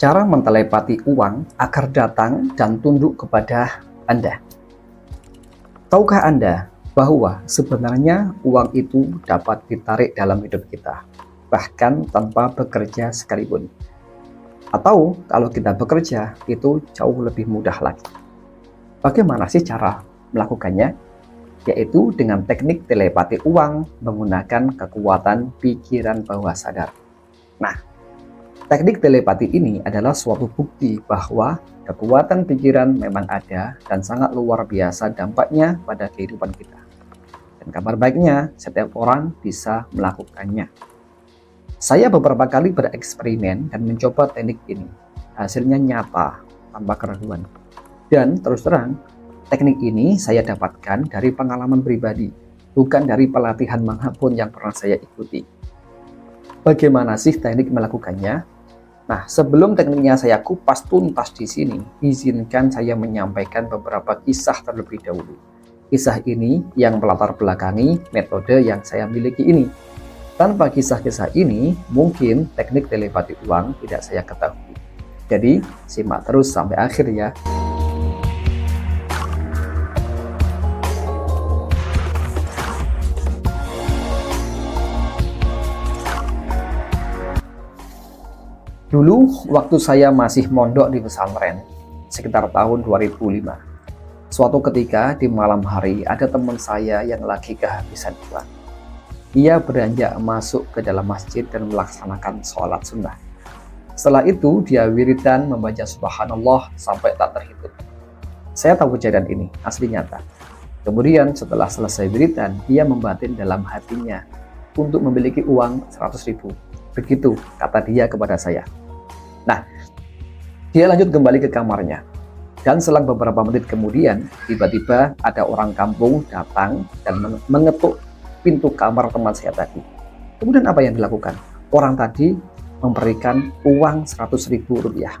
Cara mentelepati uang agar datang dan tunduk kepada Anda. Tahukah Anda bahwa sebenarnya uang itu dapat ditarik dalam hidup kita, bahkan tanpa bekerja sekalipun? Atau kalau kita bekerja, itu jauh lebih mudah lagi. Bagaimana sih cara melakukannya? Yaitu dengan teknik telepati uang menggunakan kekuatan pikiran bawah sadar. Nah, teknik telepati ini adalah suatu bukti bahwa kekuatan pikiran memang ada dan sangat luar biasa dampaknya pada kehidupan kita. Dan kabar baiknya, setiap orang bisa melakukannya. Saya beberapa kali bereksperimen dan mencoba teknik ini. Hasilnya nyata, tanpa keraguan. Dan terus terang, teknik ini saya dapatkan dari pengalaman pribadi, bukan dari pelatihan manapun yang pernah saya ikuti. Bagaimana sih teknik melakukannya? Nah, sebelum tekniknya saya kupas tuntas di sini, izinkan saya menyampaikan beberapa kisah terlebih dahulu. Kisah ini yang melatar belakangi metode yang saya miliki ini. Tanpa kisah-kisah ini, mungkin teknik telepati uang tidak saya ketahui. Jadi, simak terus sampai akhir ya. Dulu, waktu saya masih mondok di pesantren, sekitar tahun 2005. Suatu ketika di malam hari, ada teman saya yang lagi kehabisan uang. Ia beranjak masuk ke dalam masjid dan melaksanakan sholat sunnah. Setelah itu, dia wiridan membaca subhanallah sampai tak terhitung. Saya tahu kejadian ini, asli nyata. Kemudian setelah selesai wiridan, dia membatin dalam hatinya untuk memiliki uang 100.000. Begitu kata dia kepada saya. Nah, dia lanjut kembali ke kamarnya. Dan selang beberapa menit kemudian, tiba-tiba ada orang kampung datang dan mengetuk pintu kamar teman saya tadi. Kemudian apa yang dilakukan? Orang tadi memberikan uang 100.000 rupiah.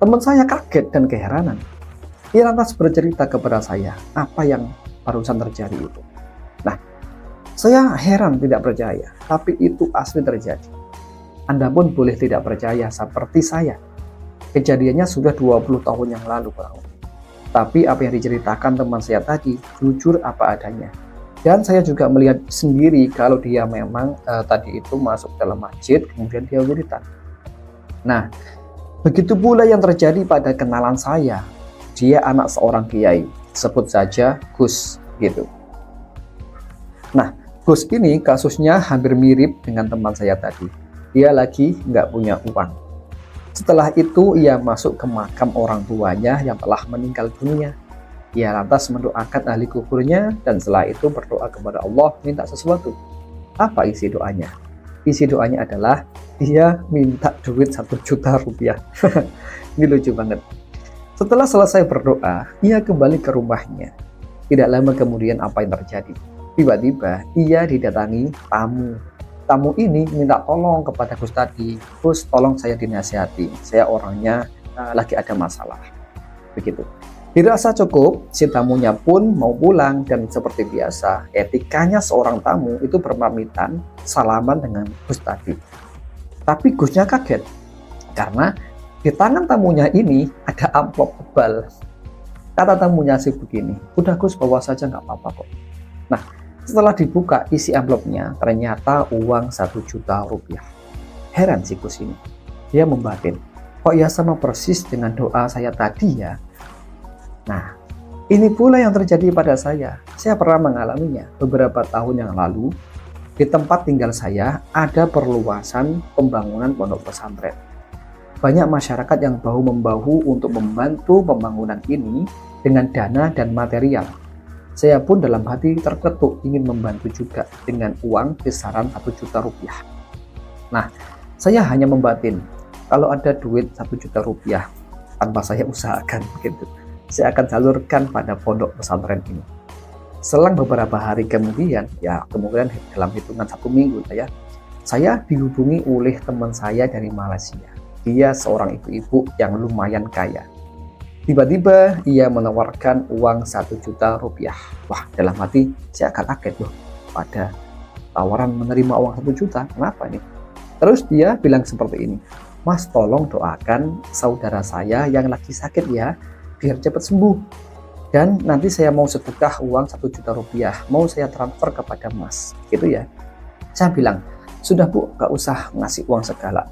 Teman saya kaget dan keheranan. Ia lantas bercerita kepada saya apa yang barusan terjadi itu. Nah, saya heran tidak percaya, tapi itu asli terjadi. Anda pun boleh tidak percaya seperti saya. Kejadiannya sudah 20 tahun yang lalu, kurang lebih. Tapi apa yang diceritakan teman saya tadi, jujur apa adanya. Dan saya juga melihat sendiri kalau dia memang tadi itu masuk dalam masjid, kemudian dia wiridan. Nah, begitu pula yang terjadi pada kenalan saya. Dia anak seorang kiai, sebut saja Gus, gitu. Nah, Gus ini kasusnya hampir mirip dengan teman saya tadi. Dia lagi nggak punya uang. Setelah itu ia masuk ke makam orang tuanya yang telah meninggal dunia. Ia lantas mendoakan ahli kuburnya dan setelah itu berdoa kepada Allah minta sesuatu. Apa isi doanya? Isi doanya adalah dia minta duit 1 juta rupiah. Ini lucu banget. Setelah selesai berdoa, ia kembali ke rumahnya. Tidak lama kemudian apa yang terjadi? Tiba-tiba ia didatangi tamu. Tamu ini minta tolong kepada Gus tadi. Gus, tolong saya dinasihati. Saya orangnya lagi ada masalah. Begitu. Dirasa cukup, si tamunya pun mau pulang dan seperti biasa, etikanya seorang tamu itu berpamitan, salaman dengan Gus tadi. Tapi Gusnya kaget, karena di tangan tamunya ini ada amplop tebal. Kata tamunya sih begini, udah Gus bawa saja nggak apa-apa kok. Nah, setelah dibuka isi amplopnya, ternyata uang 1 juta rupiah. Heran si Gus ini, dia membatin, kok ya sama persis dengan doa saya tadi ya. Nah, ini pula yang terjadi pada saya. Saya pernah mengalaminya beberapa tahun yang lalu. Di tempat tinggal saya ada perluasan pembangunan pondok pesantren. Banyak masyarakat yang bahu-membahu untuk membantu pembangunan ini dengan dana dan material. Saya pun dalam hati terketuk ingin membantu juga dengan uang kisaran 1 juta rupiah. Nah, saya hanya membatin, kalau ada duit 1 juta rupiah tanpa saya usahakan gitu, saya akan salurkan pada pondok pesantren ini. Selang beberapa hari kemudian, ya kemungkinan dalam hitungan 1 minggu ya, saya dihubungi oleh teman saya dari Malaysia. Dia seorang ibu-ibu yang lumayan kaya. Tiba-tiba ia menawarkan uang 1 juta rupiah. Wah, dalam hati saya agak kaget loh. Pada tawaran menerima uang 1 juta, kenapa nih? Terus dia bilang seperti ini, Mas tolong doakan saudara saya yang lagi sakit ya, biar cepat sembuh. Dan nanti saya mau sedekah uang 1 juta rupiah, mau saya transfer kepada Mas, gitu ya. Saya bilang, sudah Bu, gak usah ngasih uang segala.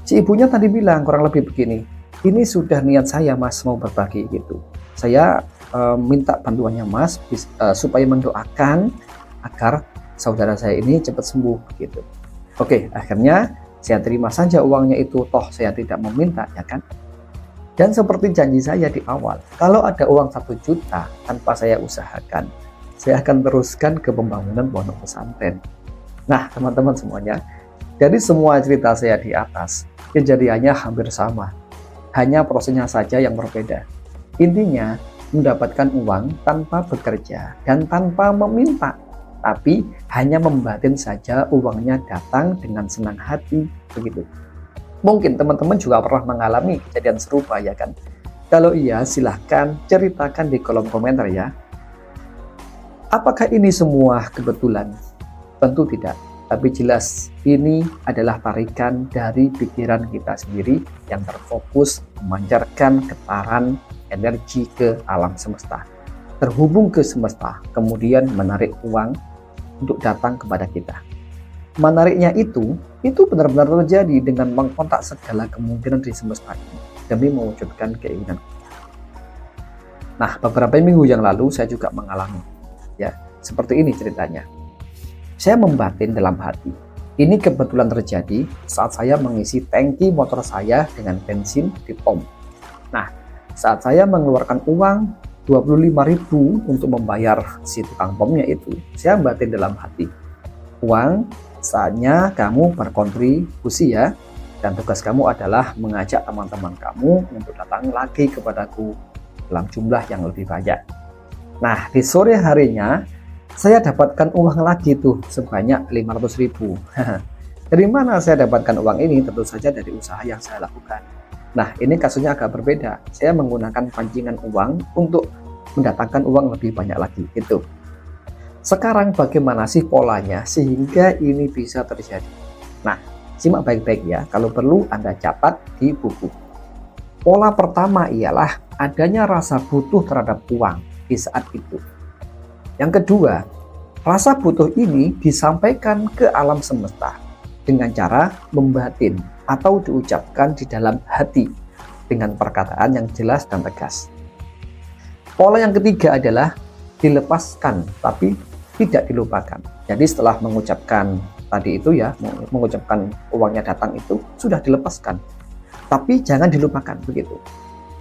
Si ibunya tadi bilang kurang lebih begini, ini sudah niat saya Mas mau berbagi gitu. Saya minta bantuannya Mas supaya mendoakan agar saudara saya ini cepat sembuh gitu. Oke, akhirnya saya terima saja uangnya itu, toh saya tidak meminta, ya kan? Dan seperti janji saya di awal, kalau ada uang 1 juta tanpa saya usahakan, saya akan teruskan ke pembangunan pondok pesantren. Nah, teman-teman semuanya, dari semua cerita saya di atas, kejadiannya hampir sama. Hanya prosesnya saja yang berbeda. Intinya, mendapatkan uang tanpa bekerja dan tanpa meminta, tapi hanya membatin saja uangnya datang dengan senang hati, begitu. Mungkin teman-teman juga pernah mengalami kejadian serupa, ya kan? Kalau iya, silahkan ceritakan di kolom komentar ya. Apakah ini semua kebetulan? Tentu tidak, tapi jelas ini adalah tarikan dari pikiran kita sendiri yang terfokus memancarkan getaran energi ke alam semesta, terhubung ke semesta, kemudian menarik uang untuk datang kepada kita. Menariknya itu benar-benar terjadi dengan mengkontak segala kemungkinan di semesta ini demi mewujudkan keinginan kita. Nah, beberapa minggu yang lalu saya juga mengalami, ya, seperti ini ceritanya. Saya membatin dalam hati. Ini kebetulan terjadi saat saya mengisi tangki motor saya dengan bensin di pom. Nah, saat saya mengeluarkan uang 25.000 untuk membayar si tukang pomnya itu, saya batin dalam hati. Uang, saatnya kamu berkontribusi ya, dan tugas kamu adalah mengajak teman-teman kamu untuk datang lagi kepadaku dalam jumlah yang lebih banyak. Nah, di sore harinya saya dapatkan uang lagi tuh sebanyak 500.000. Dari mana saya dapatkan uang ini? Tentu saja dari usaha yang saya lakukan. Nah, ini kasusnya agak berbeda. Saya menggunakan pancingan uang untuk mendatangkan uang lebih banyak lagi gitu. Sekarang bagaimana sih polanya sehingga ini bisa terjadi? Nah, simak baik-baik ya, kalau perlu Anda catat di buku. Pola pertama ialah adanya rasa butuh terhadap uang di saat itu. Yang kedua, rasa butuh ini disampaikan ke alam semesta dengan cara membatin atau diucapkan di dalam hati dengan perkataan yang jelas dan tegas. Pola yang ketiga adalah dilepaskan tapi tidak dilupakan. Jadi setelah mengucapkan tadi itu ya, mengucapkan uangnya datang itu sudah dilepaskan, tapi jangan dilupakan begitu.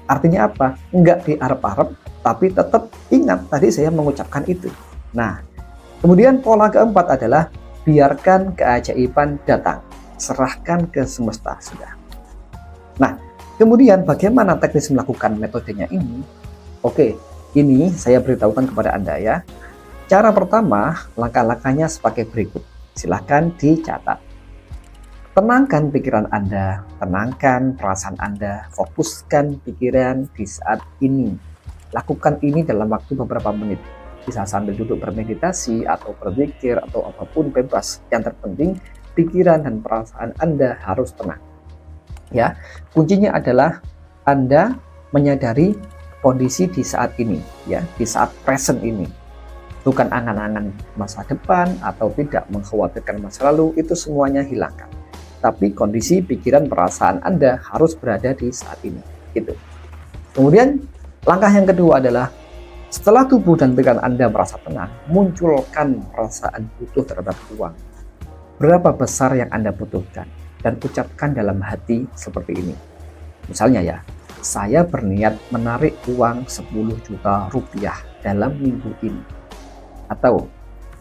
Artinya apa? Enggak diarep-arep, tapi tetap ingat tadi saya mengucapkan itu. Nah, kemudian pola keempat adalah biarkan keajaiban datang, serahkan ke semesta sudah. Nah, kemudian bagaimana teknis melakukan metodenya ini? Oke, ini saya beritahukan kepada Anda ya. Cara pertama, langkah-langkahnya sebagai berikut. Silahkan dicatat. Tenangkan pikiran Anda, tenangkan perasaan Anda, fokuskan pikiran di saat ini. Lakukan ini dalam waktu beberapa menit. Bisa sambil duduk bermeditasi atau berzikir atau apapun bebas. Yang terpenting pikiran dan perasaan Anda harus tenang. Ya, kuncinya adalah Anda menyadari kondisi di saat ini, ya, di saat present ini. Bukan angan-angan masa depan atau tidak mengkhawatirkan masa lalu, itu semuanya hilangkan. Tapi kondisi pikiran perasaan Anda harus berada di saat ini, gitu. Kemudian langkah yang kedua adalah setelah tubuh dan pikiran Anda merasa tenang, munculkan perasaan butuh terhadap uang. Berapa besar yang Anda butuhkan dan ucapkan dalam hati seperti ini. Misalnya ya, saya berniat menarik uang 10 juta rupiah dalam minggu ini. Atau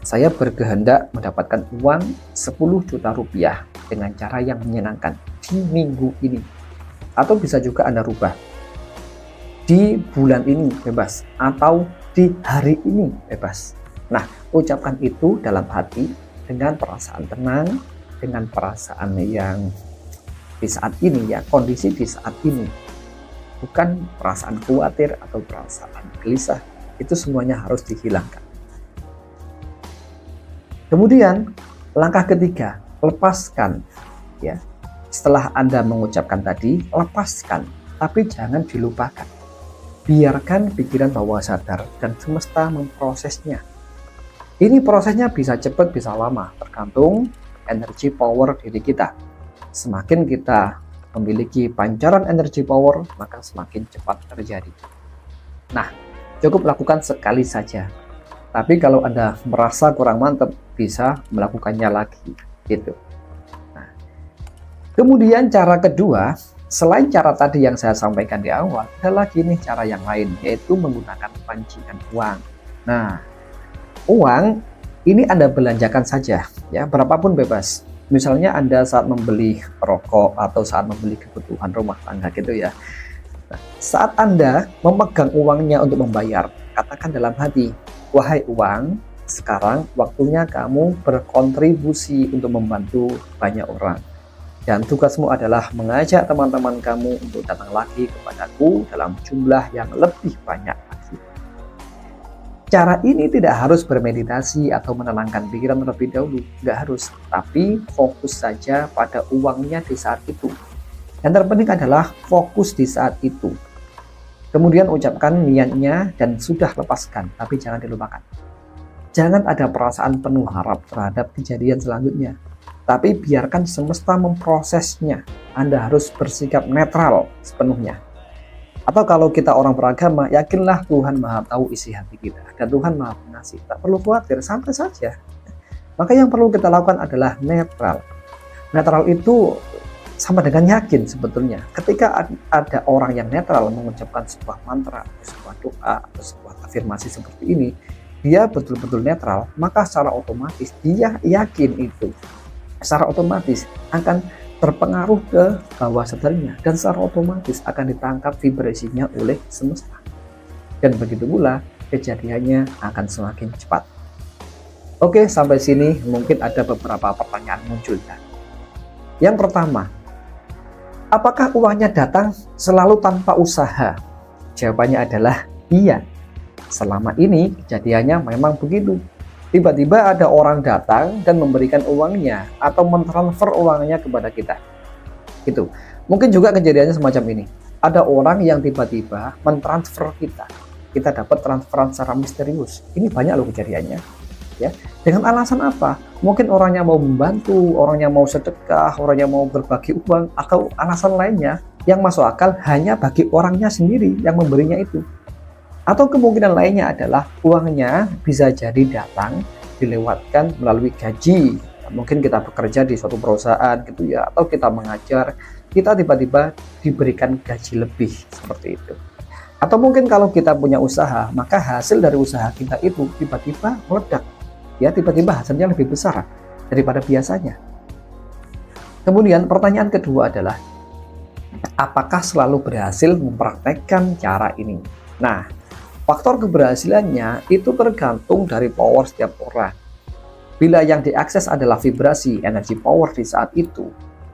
saya berkehendak mendapatkan uang 10 juta rupiah dengan cara yang menyenangkan di minggu ini. Atau bisa juga Anda rubah di bulan ini bebas, atau di hari ini bebas. Nah, ucapkan itu dalam hati dengan perasaan tenang, dengan perasaan yang di saat ini ya, kondisi di saat ini. Bukan perasaan khawatir atau perasaan gelisah. Itu semuanya harus dihilangkan. Kemudian langkah ketiga, lepaskan ya Setelah Anda mengucapkan tadi, lepaskan, tapi jangan dilupakan. Biarkan pikiran bawah sadar dan semesta memprosesnya. Ini prosesnya bisa cepat, bisa lama, tergantung energi power diri kita. Semakin kita memiliki pancaran energi power, maka semakin cepat terjadi. Nah, cukup lakukan sekali saja. Tapi kalau Anda merasa kurang mantap, bisa melakukannya lagi, gitu. Kemudian cara kedua, selain cara tadi yang saya sampaikan di awal, ada lagi nih cara yang lain, yaitu menggunakan pancingan uang. Nah, uang ini Anda belanjakan saja, ya, berapapun bebas. Misalnya Anda saat membeli rokok atau saat membeli kebutuhan rumah tangga gitu ya. Nah, saat Anda memegang uangnya untuk membayar, katakan dalam hati, wahai uang, sekarang waktunya kamu berkontribusi untuk membantu banyak orang. Dan tugasmu adalah mengajak teman-teman kamu untuk datang lagi kepadaku dalam jumlah yang lebih banyak lagi. Cara ini tidak harus bermeditasi atau menenangkan pikiran terlebih dahulu, nggak harus. Tapi fokus saja pada uangnya di saat itu. Yang terpenting adalah fokus di saat itu. Kemudian ucapkan niatnya dan sudah lepaskan, tapi jangan dilupakan. Jangan ada perasaan penuh harap terhadap kejadian selanjutnya. Tapi biarkan semesta memprosesnya. Anda harus bersikap netral sepenuhnya. Atau kalau kita orang beragama, yakinlah Tuhan Maha tahu isi hati kita. Dan Tuhan Maha pengasih. Tak perlu khawatir, santai saja. Maka yang perlu kita lakukan adalah netral. Netral itu sama dengan yakin sebetulnya. Ketika ada orang yang netral mengucapkan sebuah mantra, sebuah doa, atau sebuah afirmasi seperti ini, dia betul-betul netral, maka secara otomatis dia yakin itu. Secara otomatis akan terpengaruh ke bawah sadarnya dan secara otomatis akan ditangkap vibrasinya oleh semesta. Dan begitu pula kejadiannya akan semakin cepat. Oke, sampai sini mungkin ada beberapa pertanyaan muncul ya. Yang pertama, apakah uangnya datang selalu tanpa usaha? Jawabannya adalah iya. Selama ini kejadiannya memang begitu. Tiba-tiba ada orang datang dan memberikan uangnya atau mentransfer uangnya kepada kita. Itu. Mungkin juga kejadiannya semacam ini. Ada orang yang tiba-tiba mentransfer kita. Kita dapat transferan secara misterius. Ini banyak loh kejadiannya. Ya. Dengan alasan apa? Mungkin orangnya mau membantu, orangnya mau sedekah, orangnya mau berbagi uang, atau alasan lainnya yang masuk akal hanya bagi orangnya sendiri yang memberinya itu. Atau kemungkinan lainnya adalah uangnya bisa jadi datang dilewatkan melalui gaji. Mungkin kita bekerja di suatu perusahaan gitu ya, atau kita mengajar, kita tiba-tiba diberikan gaji lebih seperti itu. Atau mungkin kalau kita punya usaha, maka hasil dari usaha kita itu tiba-tiba meledak. Ya, tiba-tiba hasilnya lebih besar daripada biasanya. Kemudian pertanyaan kedua adalah, apakah selalu berhasil mempraktekkan cara ini? Nah, faktor keberhasilannya itu tergantung dari power setiap orang. Bila yang diakses adalah vibrasi energi power di saat itu,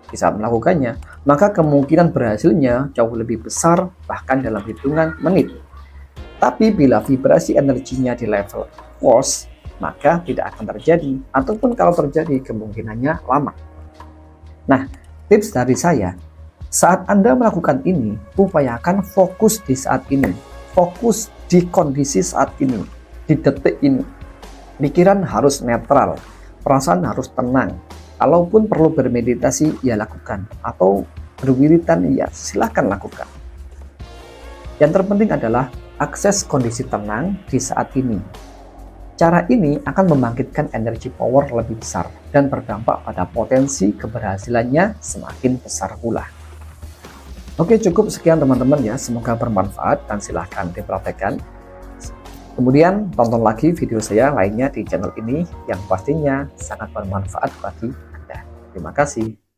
di saat melakukannya, maka kemungkinan berhasilnya jauh lebih besar, bahkan dalam hitungan menit. Tapi bila vibrasi energinya di level force, maka tidak akan terjadi, ataupun kalau terjadi kemungkinannya lama. Nah, tips dari saya, saat Anda melakukan ini, upayakan fokus di saat ini. Fokus di kondisi saat ini, di detik ini. Pikiran harus netral, perasaan harus tenang. Kalaupun perlu bermeditasi, ya lakukan. Atau berwiritan, ya silahkan lakukan. Yang terpenting adalah akses kondisi tenang di saat ini. Cara ini akan membangkitkan energi power lebih besar dan berdampak pada potensi keberhasilannya semakin besar pula. Oke, cukup sekian teman-teman ya, semoga bermanfaat dan silahkan dipraktekkan. Kemudian tonton lagi video saya lainnya di channel ini yang pastinya sangat bermanfaat bagi Anda. Terima kasih.